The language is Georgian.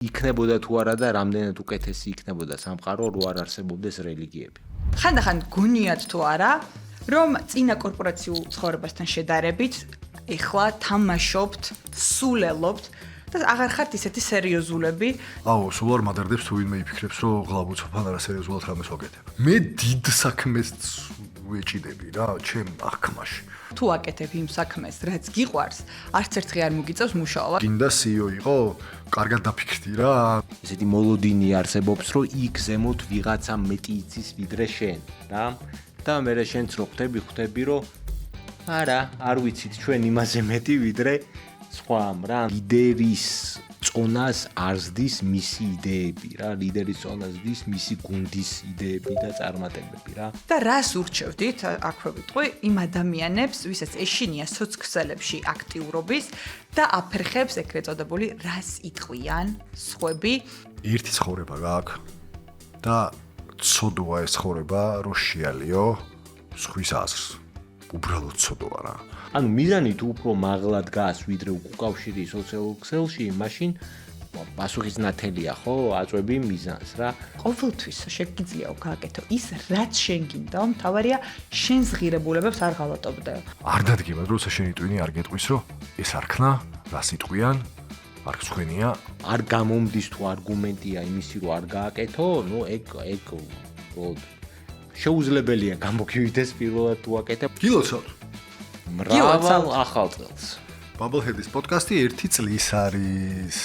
იქნებოდა თუ არა და რამდენად უკეთესი იქნებოდა სამყარო რო არ არსებობდეს რელიგიები. ხანდახან გონიათ თუ არა, რომ წინა კორპორაციულ ცხოვრებასთან შედარებით ეხლა თამაშობთ, სულელობთ და აღარ ხართ ისეთი სერიოზულები. აუ, სულ არ მადარდებს თუ ვინმე იფიქრებს, რომ გლაბუცოფან არა სერიოზულად რამეს ვაკეთებ. მე დიდ საქმეს ვეჭიდები რა, ჩემ აღქმაში. თუ აკეთებ იმ საქმეს, რაც გიყვარს, არც ერთხი არ მოგიწევს მუშაობა. გინდა CEO იყო, კარგად დაფიქრდი რა. ესეთი მოლოდინი არსებობს, რომ იქ ზემოთ ვიღაცა მეტი იცის ვიდრე შენ, რა? და მე შენც რო ხვდები, რომ არა, არ ვიცით ჩვენ იმაზე მეტი ვიდრე სხვამ, რა. ლიდერის წონას არ ზდის მისი იდეები, რა. ლიდერის წონას ზდის მისი გუნდის იდეები და წარმატებები, რა. და რას ურჩევდით, აქვე ვიტყვი, იმ ადამიანებს, ვისაც ეშინია სოცქსელებში აქტიურობის და აფერხებს ეგრეთ წოდებული რას იტყვიან სხვები. ერთი ცხოვრება გაქვს და ცოდოა ეს ცხოვრება, რომ შეალიო სხვის აზრს. უბრალოდ ცოდოა რა. ანუ მიზანი თუ უფრო მაღლა დგას ვიდრე უკავშირი სოციალურ ქსელში, მაშინ პასუხის ნათელია, ხო, აწვევი მიზანს რა. ყოველთვის შეგიძლია გააკეთო ის, რაც შენ გინდა, მთავარია შენს ღირებულებებს არ ღალატობდე. არ დადგება, როცა შენი ტვინი არ გეტყვის, რომ ეს არ ქნა, რას იტყვიან, არ გცხვენია. არ გამომდის თუ არგუმენტია იმისი, რომ არ გააკეთო, ნუ ეგ შეუძლებელია გამოგივიდეს პირველად თუ აკეთებ. გილოცავთ. მრავალ ახალ წელს. Bubblehead-ის პოდკასტი 1 წლის არის.